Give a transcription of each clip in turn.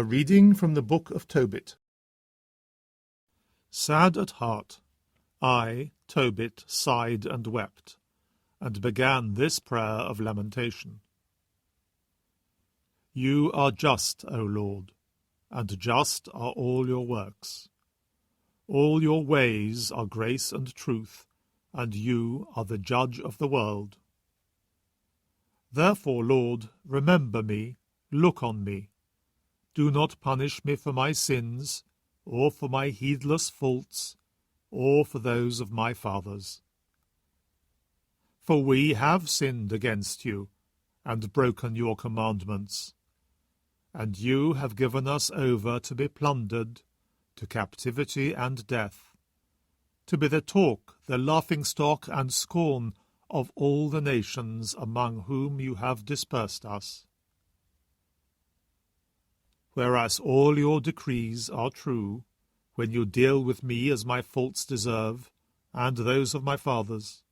A reading from the book of Tobit. Sad at heart, I, Tobit, sighed and wept, and began this prayer of lamentation. You are just, O Lord, and just are all your works. All your ways are grace and truth, and you are the judge of the world. Therefore, Lord, remember me, look on me. Do not punish me for my sins, or for my heedless faults, or for those of my fathers. For we have sinned against you, and broken your commandments. And you have given us over to be plundered, to captivity and death, to be the talk, the laughingstock and scorn of all the nations among whom you have dispersed us. Whereas all your decrees are true, when you deal with me as my faults deserve, and those of my fathers,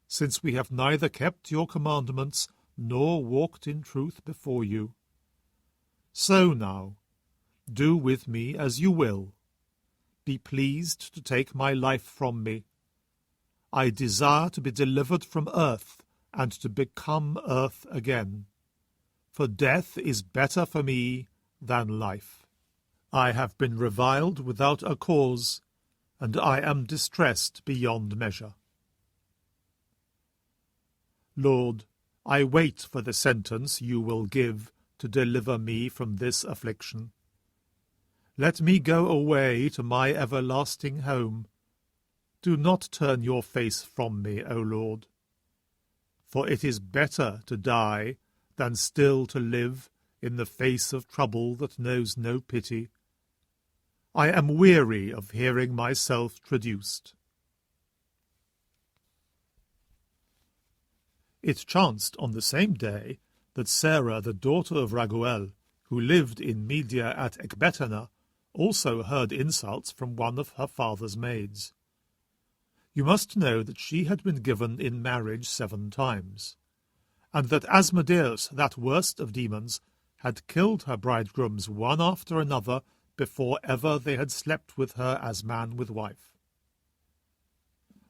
since we have neither kept your commandments nor walked in truth before you. So now, do with me as you will. Be pleased to take my life from me. I desire to be delivered from earth, and to become earth again. For death is better for me than life. I have been reviled without a cause, and I am distressed beyond measure. Lord, I wait for the sentence you will give to deliver me from this affliction. Let me go away to my everlasting home. Do not turn your face from me, O Lord. For it is better to die than still to live in the face of trouble that knows no pity. I am weary of hearing myself traduced. It chanced on the same day that Sarah, the daughter of Raguel, who lived in Media at Ecbatana, also heard insults from one of her father's maids. You must know that she had been given in marriage 7 times, and that Asmodeus, that worst of demons, had killed her bridegrooms one after another before ever they had slept with her as man with wife.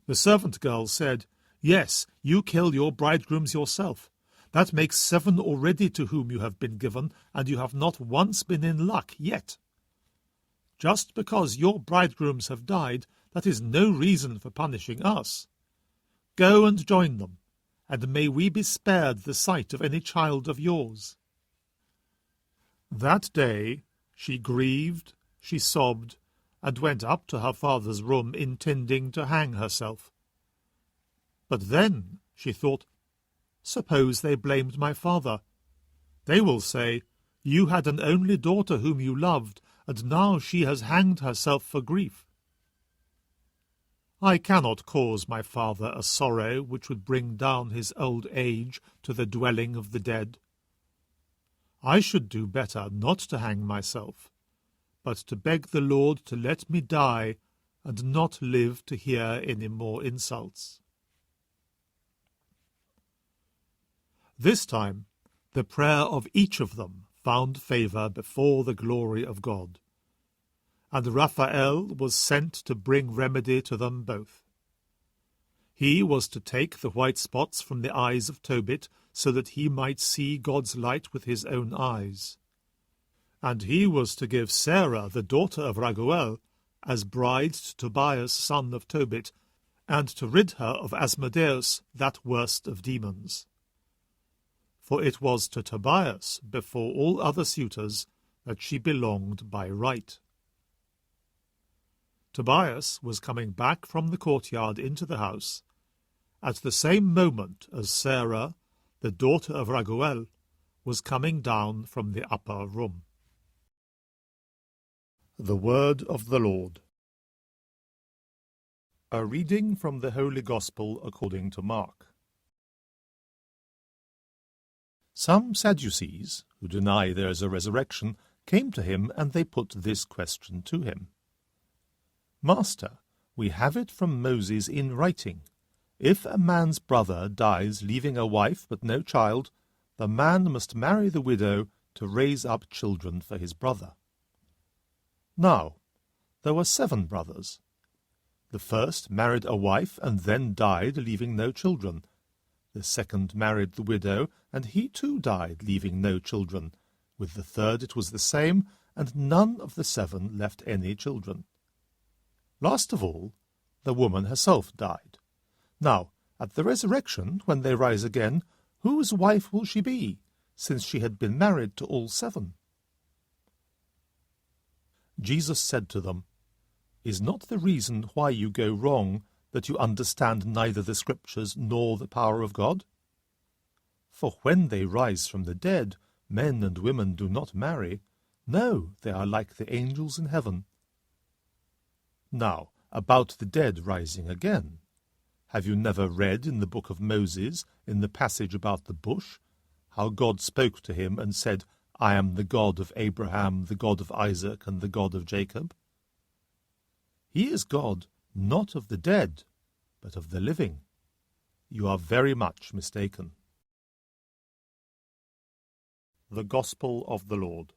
The servant girl said, Yes, you kill your bridegrooms yourself. That makes 7 already to whom you have been given, and you have not once been in luck yet. Just because your bridegrooms have died, that is no reason for punishing us. Go and join them, and may we be spared the sight of any child of yours. That day she grieved, she sobbed, and went up to her father's room intending to hang herself. But then she thought, Suppose they blamed my father. They will say, You had an only daughter whom you loved, and now she has hanged herself for grief. I cannot cause my father a sorrow which would bring down his old age to the dwelling of the dead. I should do better not to hang myself, but to beg the Lord to let me die, and not live to hear any more insults. This time the prayer of each of them found favour before the glory of God, and Raphael was sent to bring remedy to them both. He was to take the white spots from the eyes of Tobit, so that he might see God's light with his own eyes. And he was to give Sarah, the daughter of Raguel, as bride to Tobias, son of Tobit, and to rid her of Asmodeus, that worst of demons. For it was to Tobias, before all other suitors, that she belonged by right. Tobias was coming back from the courtyard into the house, at the same moment as Sarah, the daughter of Raguel, was coming down from the upper room. The Word of the Lord. A reading from the Holy Gospel according to Mark. Some Sadducees, who deny there is a resurrection, came to him, and they put this question to him. Master, we have it from Moses in writing. If a man's brother dies leaving a wife but no child, the man must marry the widow to raise up children for his brother. Now, there were 7 brothers. The first married a wife and then died, leaving no children. The second married the widow, and he too died, leaving no children. With the third it was the same, and none of the 7 left any children. Last of all, the woman herself died. Now, at the resurrection, when they rise again, whose wife will she be, since she had been married to all 7? Jesus said to them, Is not the reason why you go wrong that you understand neither the Scriptures nor the power of God? For when they rise from the dead, men and women do not marry. No, they are like the angels in heaven. Now, about the dead rising again. Have you never read in the book of Moses, in the passage about the bush, how God spoke to him and said, I am the God of Abraham, the God of Isaac, and the God of Jacob? He is God, not of the dead, but of the living. You are very much mistaken. The Gospel of the Lord.